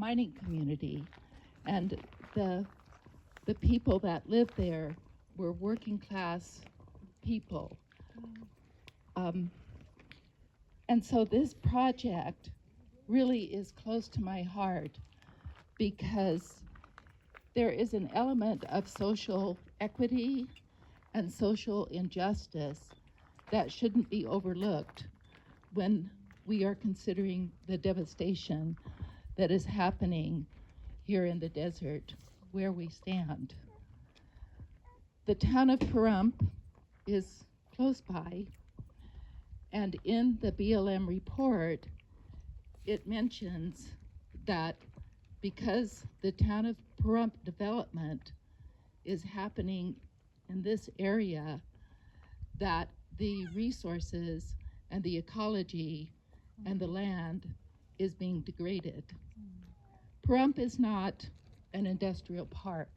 mining community, and the people that lived there were working class people. And so this project really is close to my heart because there is an element of social equity and social injustice that shouldn't be overlooked when we are considering the devastation that is happening here in the desert where we stand. The town of Pahrump is close by, and in the BLM report, it mentions that because the town of Pahrump development is happening in this area, that the resources and the ecology and the land is being degraded. Pahrump is not an industrial park.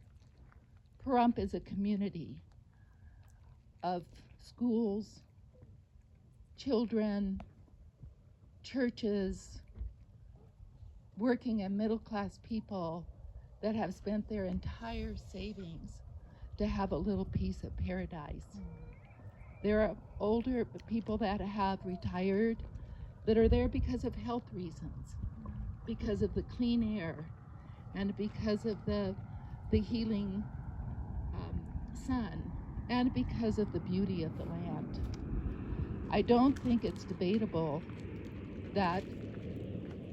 Pahrump is a community of schools, children, churches, working and middle-class people that have spent their entire savings to have a little piece of paradise. There are older people that have retired that are there because of health reasons, because of the clean air, and because of the healing sun, and because of the beauty of the land. I don't think it's debatable that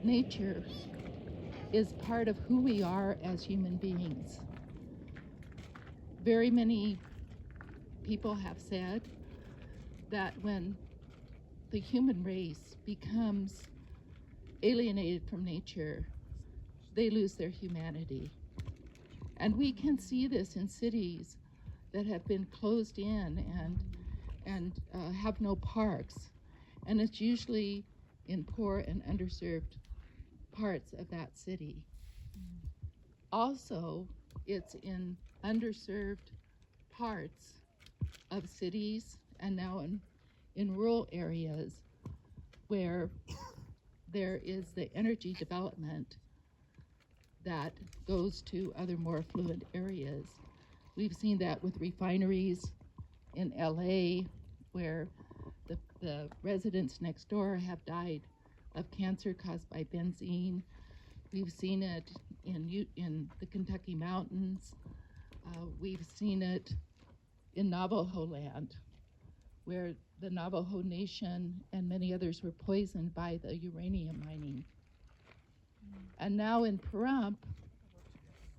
nature is part of who we are as human beings. Very many people have said that when the human race becomes alienated from nature, they lose their humanity. And we can see this in cities that have been closed in and have no parks. And it's usually in poor and underserved parts of that city. Also, it's in underserved parts of cities and now in rural areas where there is the energy development that goes to other more affluent areas. We've seen that with refineries in LA, where the residents next door have died of cancer caused by benzene. We've seen it in the Kentucky mountains. We've seen it in Navajo land, where the Navajo Nation and many others were poisoned by the uranium mining. And now in Pahrump,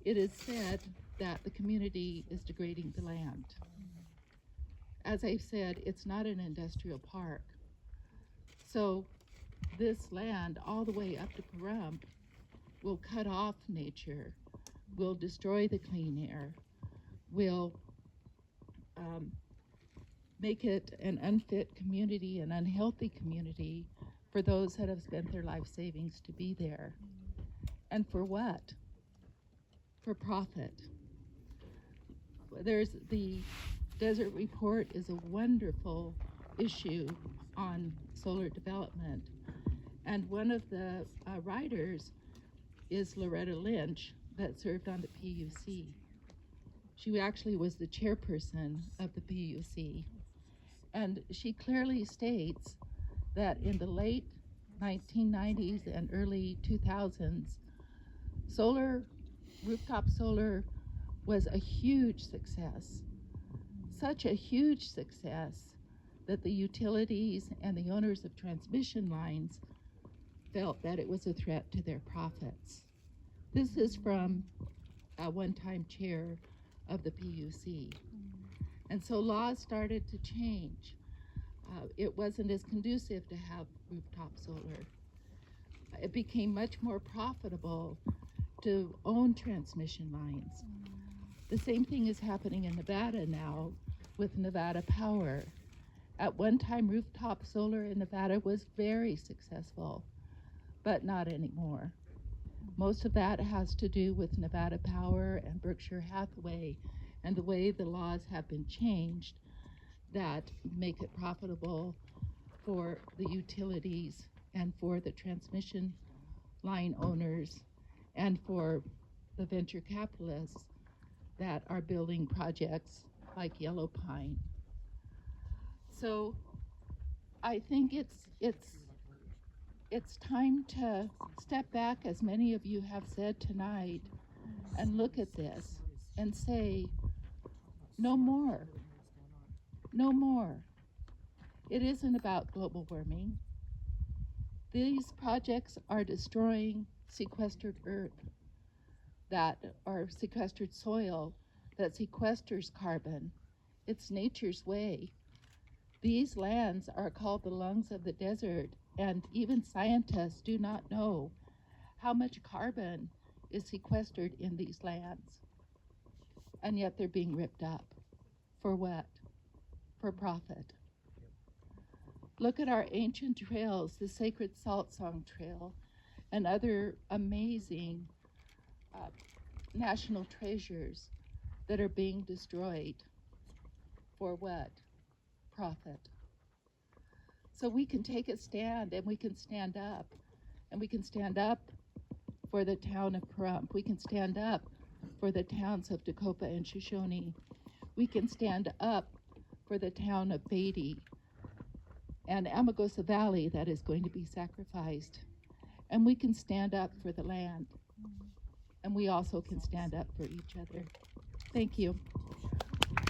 it is said that the community is degrading the land. As I've said, it's not an industrial park. So this land, all the way up to Pahrump, will cut off nature, will destroy the clean air, will make it an unfit community, an unhealthy community for those that have spent their life savings to be there. And for what? For profit. There's the Desert Report is a wonderful issue on solar development. And one of the writers is Loretta Lynch, that served on the PUC. She actually was the chairperson of the PUC. And she clearly states that in the late 1990s and early 2000s, rooftop solar was a huge success. Such a huge success that the utilities and the owners of transmission lines felt that it was a threat to their profits. This is from a one-time chair of the PUC. And so laws started to change. It wasn't as conducive to have rooftop solar. It became much more profitable to own transmission lines. The same thing is happening in Nevada now with Nevada Power. At one time, rooftop solar in Nevada was very successful, but not anymore. Most of that has to do with Nevada Power and Berkshire Hathaway and the way the laws have been changed that make it profitable for the utilities and for the transmission line owners and for the venture capitalists that are building projects like Yellow Pine. So I think it's time to step back, as many of you have said tonight, and look at this and say, no more. No more. It isn't about global warming. These projects are destroying sequestered earth, that are sequestered soil, that sequesters carbon. It's nature's way. These lands are called the lungs of the desert, and even scientists do not know how much carbon is sequestered in these lands. And yet they're being ripped up. For what? For profit. Look at our ancient trails, the Sacred Salt Song Trail, and other amazing national treasures that are being destroyed. For what? Profit. So we can take a stand, and we can stand up, and we can stand up for the town of Pahrump. We can stand up for the towns of Dacopa and Shoshone. We can stand up for the town of Beatty and Amargosa Valley that is going to be sacrificed. And we can stand up for the land. And we also can stand up for each other. Thank you.